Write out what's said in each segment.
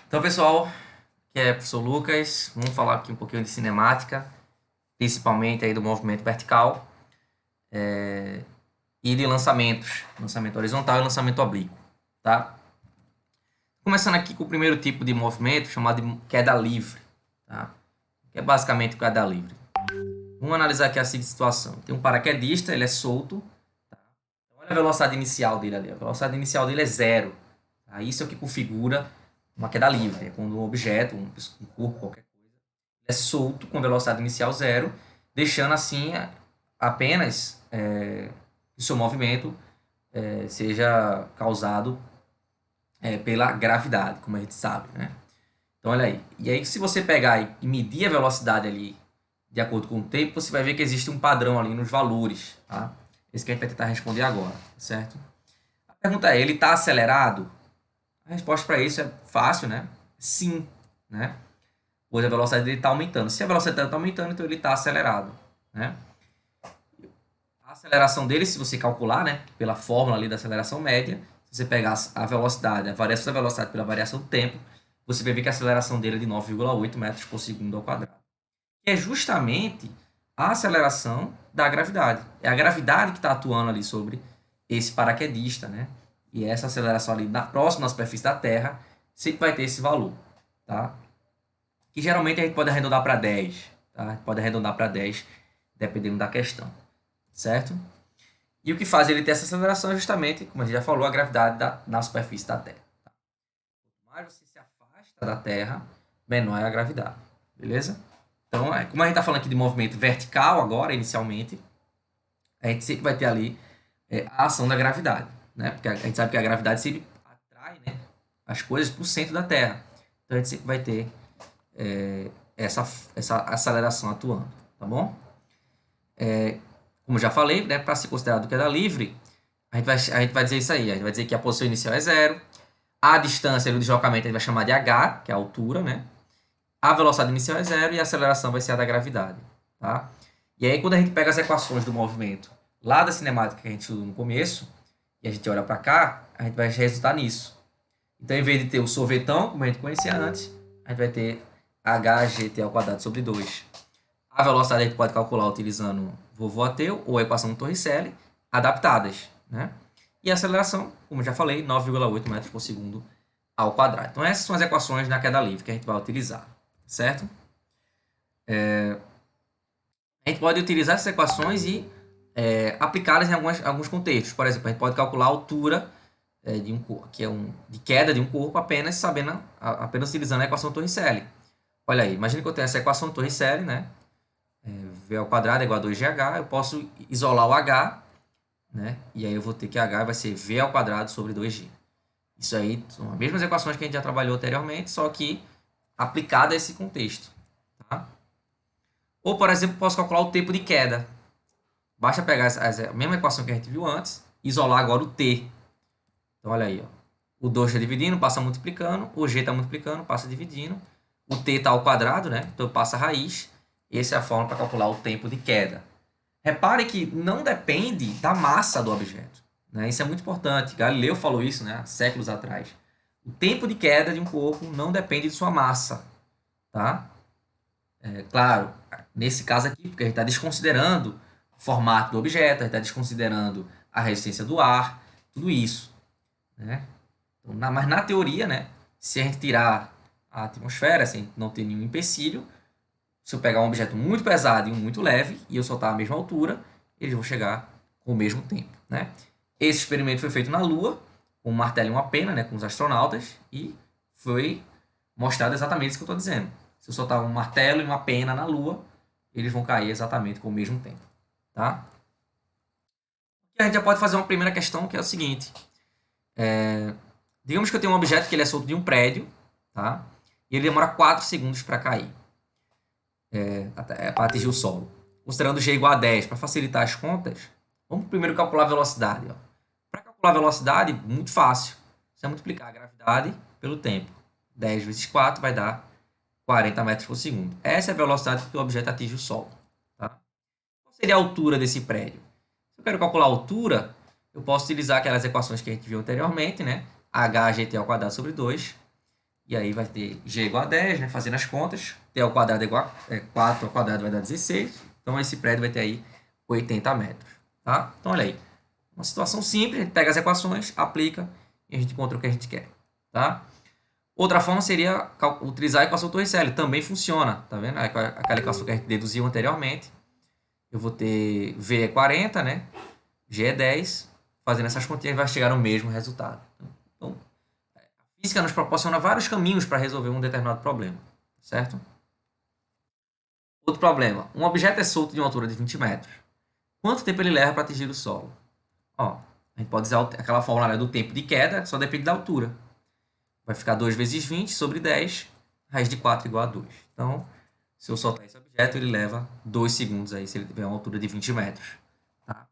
Então, pessoal, aqui é o professor Lucas. Vamos falar aqui um pouquinho de cinemática, principalmente aí do movimento vertical e de lançamentos, lançamento horizontal e lançamento oblíquo, tá? Começando aqui com o primeiro tipo de movimento, chamado de queda livre, tá? Que é basicamente queda livre. Vamos analisar aqui a seguinte situação. Tem um paraquedista, ele é solto, tá? Então, olha a velocidade inicial dele ali. A velocidade inicial dele é zero. Tá? Isso é o que configura uma queda livre. É quando um objeto, um corpo, qualquer coisa, é solto com velocidade inicial zero, deixando assim apenas que o seu movimento seja causado pela gravidade, como a gente sabe, né? Então, olha aí. E aí, se você pegar e medir a velocidade ali de acordo com o tempo, você vai ver que existe um padrão ali nos valores, tá? Esse que a gente vai tentar responder agora, certo? A pergunta é, ele está acelerado? A resposta para isso é fácil, né? Sim, né? Pois a velocidade dele está aumentando. Se a velocidade está aumentando, então ele está acelerado, né? A aceleração dele, se você calcular, né, pela fórmula ali da aceleração média, se você pegar a velocidade, a variação da velocidade pela variação do tempo, você vai ver que a aceleração dele é de 9,8 metros por segundo ao quadrado. Que é justamente a aceleração da gravidade. É a gravidade que está atuando ali sobre esse paraquedista, né? E essa aceleração ali próxima à superfície da Terra sempre vai ter esse valor, tá? Que geralmente a gente pode arredondar para 10, tá? A gente pode arredondar para 10, dependendo da questão, certo? E o que faz ele ter essa aceleração é justamente, como a gente já falou, a gravidade na superfície da Terra. Tá? Quanto mais você se afasta da Terra, menor é a gravidade, beleza? Então, como a gente está falando aqui de movimento vertical agora, inicialmente, a gente sempre vai ter ali a ação da gravidade, né? Porque a gente sabe que a gravidade sempre atrai, né, as coisas para o centro da Terra. Então, a gente sempre vai ter essa aceleração atuando, tá bom? Como já falei, né, para ser considerado queda livre, a gente vai dizer isso aí. A gente vai dizer que a posição inicial é zero, a distância do deslocamento a gente vai chamar de h, que é a altura, né? A velocidade inicial é zero e a aceleração vai ser a da gravidade, tá? E aí, quando a gente pega as equações do movimento lá da cinemática que a gente estudou no começo, e a gente olha para cá, a gente vai resultar nisso. Então, em vez de ter o sorvetão, como a gente conhecia antes, a gente vai ter hgt ao quadrado sobre 2. A velocidade a gente pode calcular utilizando Lavoisier ou a equação de Torricelli, adaptadas, né? E a aceleração, como já falei, 9,8 metros por segundo ao quadrado. Então, essas são as equações na queda livre que a gente vai utilizar, certo? A gente pode utilizar essas equações e aplicá-las em alguns contextos. Por exemplo, a gente pode calcular a altura de um corpo, de queda de um corpo apenas apenas utilizando a equação Torricelli. Olha aí, imagina que eu tenho essa equação Torricelli, né? V ao quadrado é igual a 2gh, eu posso isolar o h, né? E aí eu vou ter que h vai ser v ao quadrado sobre 2g. Isso aí são as mesmas equações que a gente já trabalhou anteriormente, só que aplicada a esse contexto, tá? Ou, por exemplo, posso calcular o tempo de queda. Basta pegar a mesma equação que a gente viu antes, isolar agora o t. Então, olha aí, ó. O 2 está dividindo, passa multiplicando, o g está multiplicando, passa dividindo, o t está ao quadrado, né? Então, passa a raiz. Essa é a forma para calcular o tempo de queda. Repare que não depende da massa do objeto, né? Isso é muito importante. Galileu falou isso, né, há séculos atrás. O tempo de queda de um corpo não depende de sua massa, tá? Claro, nesse caso aqui, porque a gente está desconsiderando o formato do objeto, a gente está desconsiderando a resistência do ar, tudo isso, né? Então, mas na teoria, né, se a gente tirar a atmosfera, se a gente não ter nenhum empecilho, se eu pegar um objeto muito pesado e um muito leve e eu soltar a mesma altura, eles vão chegar com o mesmo tempo, né? Esse experimento foi feito na Lua, com um martelo e uma pena, né, com os astronautas, e foi mostrado exatamente isso que eu estou dizendo. Se eu soltar um martelo e uma pena na Lua, eles vão cair exatamente com o mesmo tempo, tá? E a gente já pode fazer uma primeira questão, que é o seguinte. Digamos que eu tenho um objeto que ele é solto de um prédio, tá? E ele demora 4 segundos para cair, para atingir o solo. Considerando g igual a 10, para facilitar as contas, vamos primeiro calcular a velocidade. Para calcular a velocidade, muito fácil. Você vai multiplicar a gravidade pelo tempo. 10 vezes 4 vai dar 40 metros por segundo. Essa é a velocidade que o objeto atinge o solo. Tá? Qual seria a altura desse prédio? Se eu quero calcular a altura, eu posso utilizar aquelas equações que a gente viu anteriormente, né? hgt ao quadrado sobre 2. E aí vai ter g igual a 10, né? Fazendo as contas. T ao quadrado é igual a 4 ao quadrado vai dar 16. Então esse prédio vai ter aí 80 metros. Tá? Então olha aí. Uma situação simples, a gente pega as equações, aplica e a gente encontra o que a gente quer. Tá? Outra forma seria utilizar a equação Torricelli. Também funciona. Tá vendo? Aquela equação que a gente deduziu anteriormente. Eu vou ter V é 40, né? G é 10. Fazendo essas continhas vai chegar no mesmo resultado. Então, a física nos proporciona vários caminhos para resolver um determinado problema. Certo? Outro problema. Um objeto é solto de uma altura de 20 metros. Quanto tempo ele leva para atingir o solo? Ó, a gente pode usar aquela fórmula do tempo de queda, só depende da altura. Vai ficar 2 vezes 20 sobre 10, raiz de 4 igual a 2. Então, se eu soltar esse objeto, ele leva 2 segundos aí, se ele tiver uma altura de 20 metros. Tá?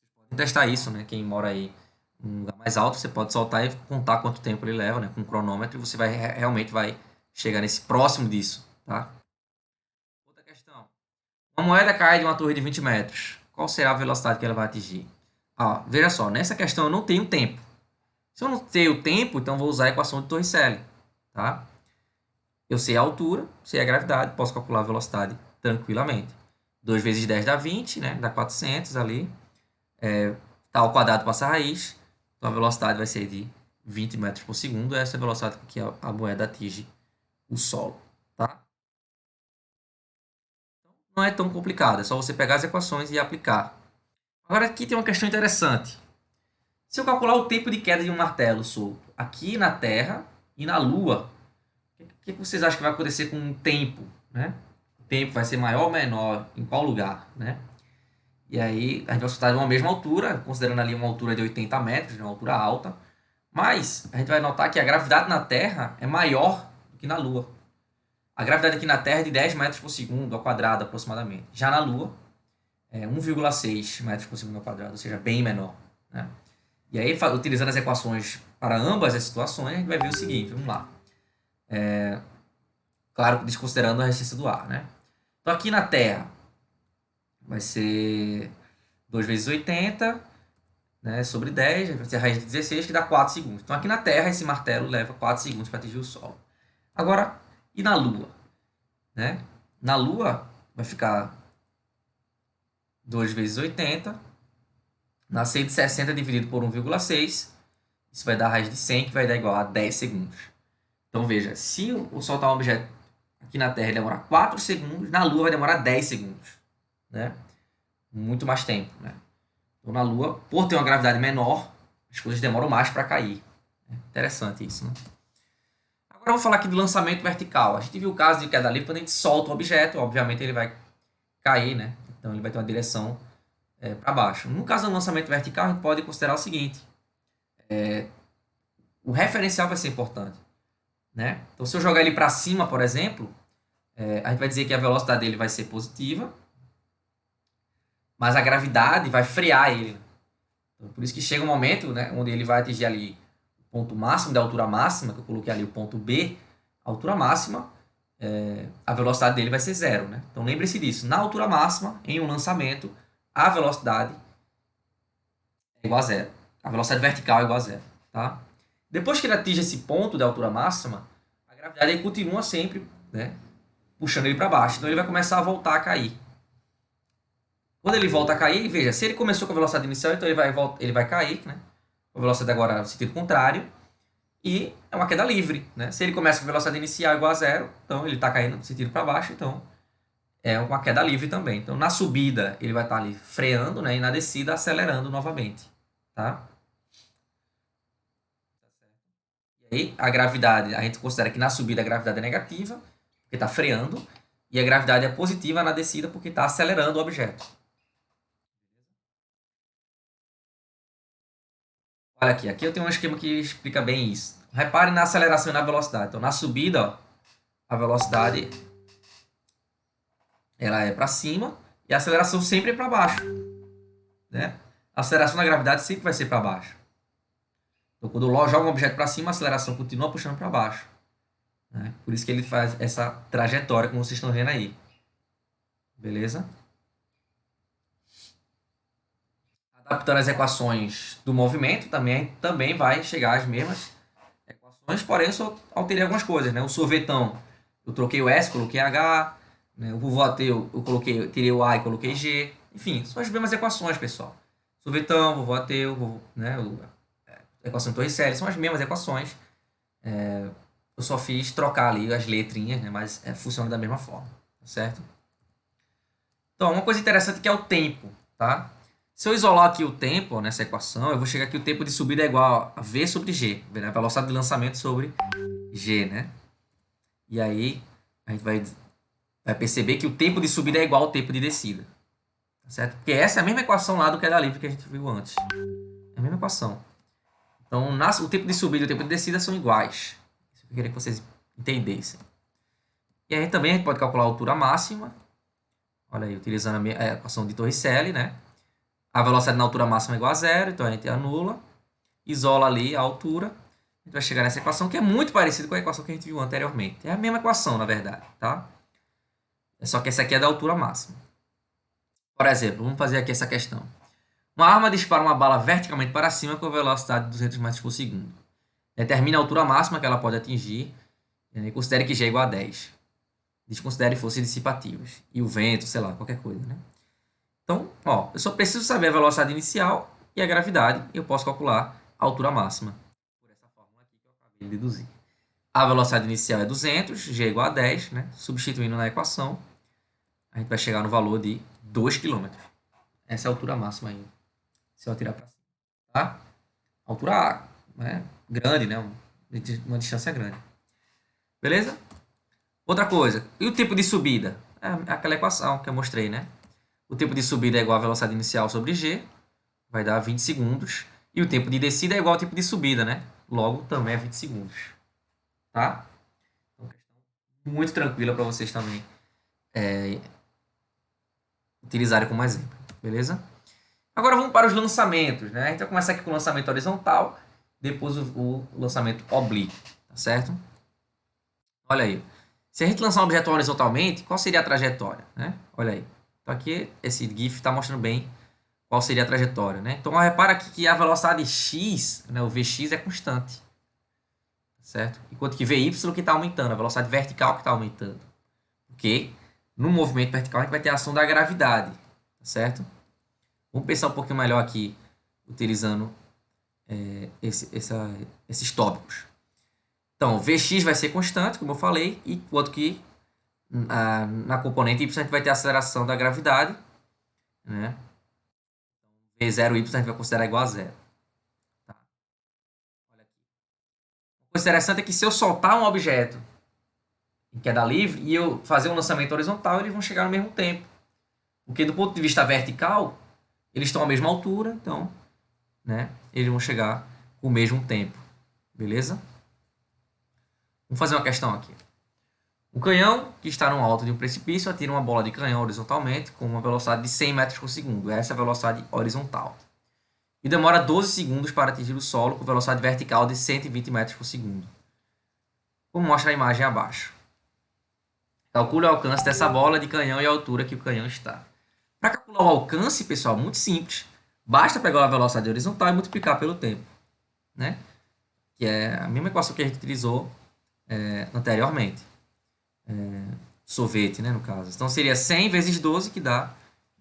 Vocês podem testar isso, né? Quem mora aí em um lugar mais alto, você pode soltar e contar quanto tempo ele leva, né? Com um cronômetro, e você realmente vai chegar nesse próximo disso, tá? Outra questão. Uma moeda cai de uma torre de 20 metros. Qual será a velocidade que ela vai atingir? Veja só, nessa questão eu não tenho tempo. Se eu não tenho tempo, então vou usar a equação de Torricelli. Tá? Eu sei a altura, sei a gravidade, posso calcular a velocidade tranquilamente. 2 vezes 10 dá 20, né? Dá 400 ali. Tá ao quadrado passa a raiz. Então a velocidade vai ser de 20 metros por segundo. Essa é a velocidade que a moeda atinge o solo. Tá? Não é tão complicado, é só você pegar as equações e aplicar. Agora aqui tem uma questão interessante. Se eu calcular o tempo de queda de um martelo solto aqui na Terra e na Lua, o que vocês acham que vai acontecer com o tempo? Né? O tempo vai ser maior ou menor? Em qual lugar? Né? E aí a gente vai soltar de uma mesma altura, considerando ali uma altura de 80 metros, uma altura alta. Mas a gente vai notar que a gravidade na Terra é maior do que na Lua. A gravidade aqui na Terra é de 10 metros por segundo ao quadrado aproximadamente. Já na Lua é 1,6 metros por segundo ao quadrado, ou seja, bem menor. Né? E aí, utilizando as equações para ambas as situações, a gente vai ver o seguinte, vamos lá. Claro, desconsiderando a resistência do ar, né? Então, aqui na Terra, vai ser 2 vezes 80, né, sobre 10, vai ser a raiz de 16, que dá 4 segundos. Então, aqui na Terra, esse martelo leva 4 segundos para atingir o solo. Agora, e na Lua? Né? Na Lua, vai ficar 2 vezes 80, na 160 dividido por 1,6, isso vai dar a raiz de 100, que vai dar igual a 10 segundos. Então veja, se eu soltar um objeto aqui na Terra demorar 4 segundos, na Lua vai demorar 10 segundos. Né? Muito mais tempo. Né? Então na Lua, por ter uma gravidade menor, as coisas demoram mais para cair. Interessante isso. Né? Agora eu vou falar aqui do lançamento vertical. A gente viu o caso de queda livre quando a gente solta o objeto, obviamente ele vai cair, né? Então ele vai ter uma direção para baixo. No caso do lançamento vertical, a gente pode considerar o seguinte: o referencial vai ser importante. Né? Então, se eu jogar ele para cima, por exemplo, a gente vai dizer que a velocidade dele vai ser positiva, mas a gravidade vai frear ele. Então, por isso que chega um momento, né, onde ele vai atingir ali o ponto máximo da altura máxima, que eu coloquei ali o ponto B, a altura máxima, a velocidade dele vai ser zero. Né? Então, lembre-se disso. Na altura máxima, em um lançamento, a velocidade é igual a zero. A velocidade vertical é igual a zero. Tá? Depois que ele atinge esse ponto da altura máxima, a gravidade aí continua sempre, né, puxando ele para baixo. Então ele vai começar a voltar a cair. Quando ele volta a cair, veja, se ele começou com a velocidade inicial, então ele vai cair, né, com a velocidade agora no sentido contrário, e é uma queda livre. Né? Se ele começa com a velocidade inicial igual a zero, então ele está caindo no sentido para baixo, então é uma queda livre também. Então na subida ele vai estar ali freando, né, e na descida acelerando novamente. Tá? E aí, a gravidade, a gente considera que na subida a gravidade é negativa, porque está freando, e a gravidade é positiva na descida, porque está acelerando o objeto. Olha aqui eu tenho um esquema que explica bem isso. Repare na aceleração e na velocidade. Então, na subida, ó, a velocidade ela é para cima e a aceleração sempre é para baixo. Né? A aceleração da gravidade sempre vai ser para baixo. Então, quando eu jogo um objeto para cima, a aceleração continua puxando para baixo. Né? Por isso que ele faz essa trajetória, como vocês estão vendo aí. Beleza? Adaptando as equações do movimento, também vai chegar às mesmas equações Porém, eu só alterei algumas coisas, né? O sorvetão, eu troquei o S, coloquei H, né? O vovô ateu, eu coloquei, tirei o A e coloquei G. Enfim, são as mesmas equações, pessoal. Sorvetão, vovô ateu, né? A equação de Torricelli, são as mesmas equações. Eu só fiz trocar ali as letrinhas, né? Mas funciona da mesma forma, tá certo? Então, uma coisa interessante que é o tempo, tá? Se eu isolar aqui o tempo ó, nessa equação, eu vou chegar aqui o tempo de subida é igual a V sobre G, né? A velocidade de lançamento sobre G, né? E aí a gente vai perceber que o tempo de subida é igual ao tempo de descida, tá certo? Porque essa é a mesma equação lá do queda livre que a gente viu antes. É a mesma equação. Então, o tempo de subida e o tempo de descida são iguais. Isso que eu queria que vocês entendessem. E aí também a gente pode calcular a altura máxima. Olha aí, utilizando a equação de Torricelli, né? A velocidade na altura máxima é igual a zero, então a gente anula, isola ali a altura. A gente vai chegar nessa equação que é muito parecida com a equação que a gente viu anteriormente. É a mesma equação, na verdade, tá? Só que essa aqui é da altura máxima. Por exemplo, vamos fazer aqui essa questão. Uma arma dispara uma bala verticalmente para cima com a velocidade de 200 metros por segundo. Determine a altura máxima que ela pode atingir e considere que G é igual a 10. Desconsidere forças dissipativas. E o vento, sei lá, qualquer coisa, né? Então, ó, eu só preciso saber a velocidade inicial e a gravidade e eu posso calcular a altura máxima. Por essa fórmula aqui que eu acabei de deduzir. A velocidade inicial é 200, G é igual a 10, né? Substituindo na equação, a gente vai chegar no valor de 2 km. Essa é a altura máxima aí, se eu atirar para cima. Tá? Altura né? Grande, né? Uma distância grande. Beleza? Outra coisa, e o tempo de subida? É aquela equação que eu mostrei, né? O tempo de subida é igual à velocidade inicial sobre G, vai dar 20 segundos. E o tempo de descida é igual ao tempo de subida, né? Logo, também é 20 segundos. Tá? Então, questão muito tranquila para vocês também utilizarem como exemplo. Beleza? Agora vamos para os lançamentos, né? A gente vai começar aqui com o lançamento horizontal, depois o lançamento oblíquo, tá certo? Olha aí. Se a gente lançar um objeto horizontalmente, qual seria a trajetória, né? Olha aí. Então aqui esse GIF está mostrando bem qual seria a trajetória, né? Então repara aqui que a velocidade x, né, o Vx é constante, certo? Enquanto que Vy que está aumentando, a velocidade vertical que está aumentando. Porque no movimento vertical a gente vai ter a ação da gravidade, certo? Vamos pensar um pouquinho melhor aqui, utilizando esses tópicos. Então, Vx vai ser constante, como eu falei, enquanto que na componente y a gente vai ter a aceleração da gravidade, né? V0y a gente vai considerar igual a zero. Tá? Olha aqui. Uma coisa interessante é que se eu soltar um objeto em queda livre e eu fazer um lançamento horizontal, eles vão chegar no mesmo tempo. Porque do ponto de vista vertical, eles estão à mesma altura, então, né, eles vão chegar com o mesmo tempo. Beleza? Vamos fazer uma questão aqui. Um canhão que está no alto de um precipício atira uma bola de canhão horizontalmente com uma velocidade de 100 metros por segundo. Essa é a velocidade horizontal. E demora 12 segundos para atingir o solo com velocidade vertical de 120 metros por segundo. Como mostra a imagem abaixo. Calcule o alcance dessa bola de canhão e a altura que o canhão está. Para calcular o alcance, pessoal, muito simples. Basta pegar a velocidade horizontal e multiplicar pelo tempo. Né? Que é a mesma equação que a gente utilizou anteriormente. Sorvete, né, no caso. Então seria 100 vezes 12, que dá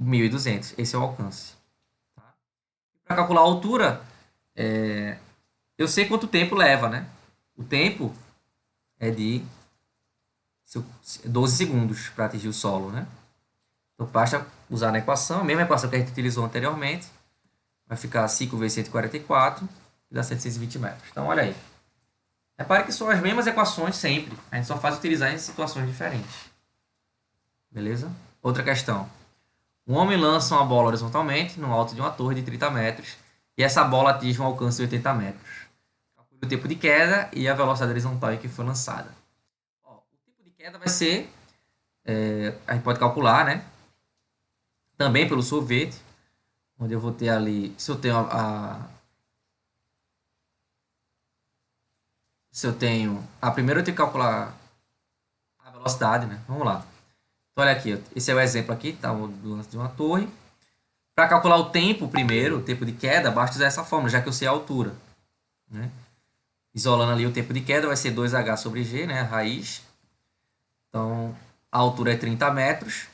1.200. Esse é o alcance. Tá? Para calcular a altura, eu sei quanto tempo leva, né? O tempo é de 12 segundos para atingir o solo, né? Então basta usar na equação, a mesma equação que a gente utilizou anteriormente. Vai ficar 5 vezes 144, que dá 720 metros. Então, olha aí. Repare que são as mesmas equações sempre. A gente só faz utilizar em situações diferentes. Beleza? Outra questão. Um homem lança uma bola horizontalmente no alto de uma torre de 30 metros e essa bola atinge um alcance de 80 metros. Calcule o tempo de queda e a velocidade horizontal em que foi lançada. Ó, o tempo de queda vai ser... a gente pode calcular, né? Também pelo sorvete, onde eu vou ter ali... Se eu tenho primeiro eu tenho que calcular a velocidade, né? Vamos lá. Então, olha aqui, esse é o exemplo aqui, tá? Do lance de uma torre. Para calcular o tempo primeiro, o tempo de queda, basta usar essa fórmula, já que eu sei a altura. Né? Isolando ali o tempo de queda, vai ser 2h sobre g, né? A raiz. Então, a altura é 30 metros.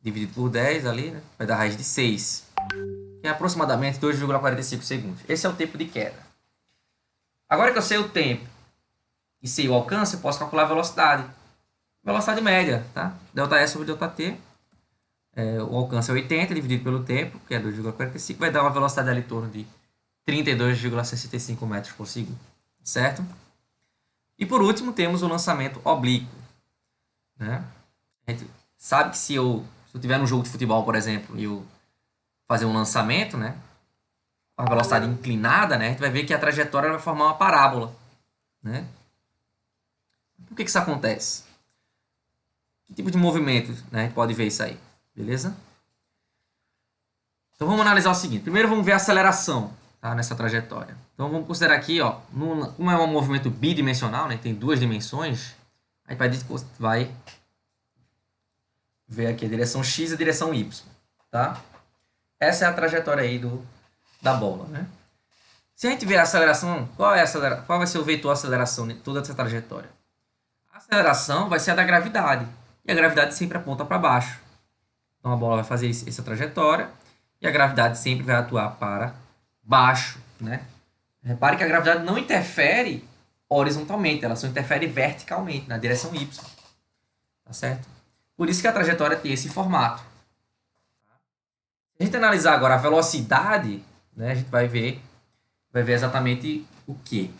Dividido por 10 ali, né? Vai dar raiz de 6. Que é aproximadamente 2,45 segundos. Esse é o tempo de queda. Agora que eu sei o tempo e sei o alcance, eu posso calcular a velocidade. Velocidade média, tá? ΔS sobre ΔT. O alcance é 80 dividido pelo tempo, que é 2,45, vai dar uma velocidade ali em torno de 32,65 metros por segundo, certo? E por último temos o lançamento oblíquo, né? A gente sabe que se eu tiver num jogo de futebol, por exemplo, e eu fazer um lançamento, né? Com a velocidade inclinada, né? A gente vai ver que a trajetória vai formar uma parábola, né? Por que isso acontece? Que tipo de movimento, né? A gente pode ver isso aí, beleza? Então vamos analisar o seguinte. Primeiro vamos ver a aceleração, tá, nessa trajetória. Então vamos considerar aqui, ó, como é um movimento bidimensional, né, tem duas dimensões, a gente vai ver aqui a direção x e a direção y, tá? Essa é a trajetória aí da bola, né? Se a gente ver a aceleração, qual vai ser o vetor aceleração de toda essa trajetória? A aceleração vai ser a da gravidade, e a gravidade sempre aponta para baixo. Então a bola vai fazer essa trajetória e a gravidade sempre vai atuar para baixo, né? Repare que a gravidade não interfere horizontalmente, ela só interfere verticalmente, na direção y. Tá certo? Por isso que a trajetória tem esse formato. Se a gente analisar agora a velocidade, né, a gente vai ver exatamente o quê?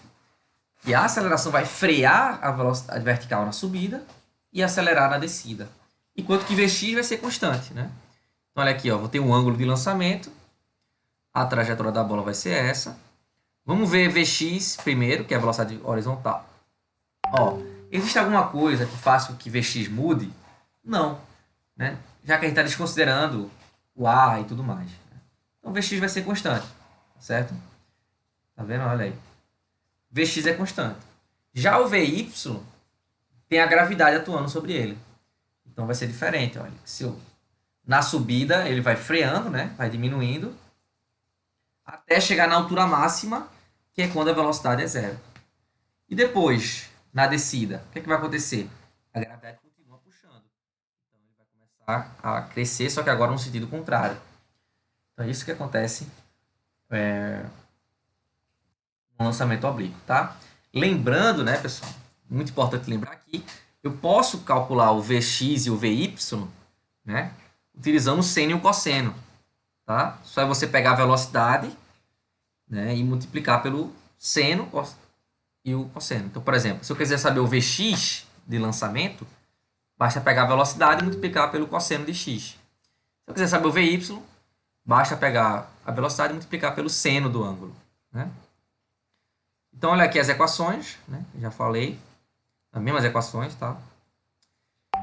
Que a aceleração vai frear a velocidade vertical na subida e acelerar na descida. Enquanto que Vx vai ser constante, né? Então, olha aqui, ó, vou ter um ângulo de lançamento. A trajetória da bola vai ser essa. Vamos ver Vx primeiro, que é a velocidade horizontal. Ó, existe alguma coisa que faça com que Vx mude? Não, né? Já que a gente está desconsiderando o A e tudo mais. Então, Vx vai ser constante, certo? Tá vendo? Olha aí. Vx é constante. Já o Vy tem a gravidade atuando sobre ele. Então, vai ser diferente. Olha, na subida, ele vai freando, né? Vai diminuindo até chegar na altura máxima, que é quando a velocidade é zero. E depois, na descida, o que vai acontecer? A gravidade continua puxando. Então ele vai começar a crescer, só que agora no sentido contrário. Então é isso que acontece no lançamento oblíquo, tá? Lembrando, né, pessoal, muito importante lembrar aqui, eu posso calcular o Vx e o Vy, né, utilizando o seno e o cosseno, tá? Só é você pegar a velocidade, né, e multiplicar pelo seno e o cosseno. Então, por exemplo, se eu quiser saber o Vx de lançamento, basta pegar a velocidade e multiplicar pelo cosseno de x. Se eu quiser saber o Vy, basta pegar a velocidade e multiplicar pelo seno do ângulo, né? Então, olha aqui as equações, né? Já falei, as mesmas equações, tá?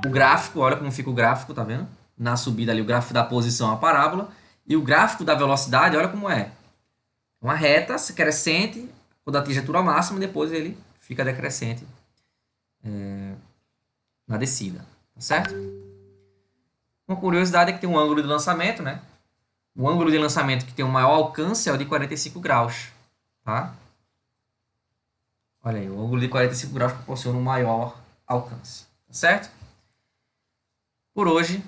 O gráfico, olha como fica o gráfico, tá vendo? Na subida ali, o gráfico da posição é a parábola. E o gráfico da velocidade, olha como é. Uma reta crescente, quando atinge a altura máxima, depois ele fica decrescente na descida, tá certo? Uma curiosidade é que tem um ângulo de lançamento, né? O ângulo de lançamento que tem o maior alcance é o de 45 graus, tá? Olha aí, o ângulo de 45 graus proporciona um maior alcance, tá certo? Por hoje,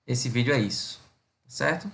esse vídeo é isso, tá certo?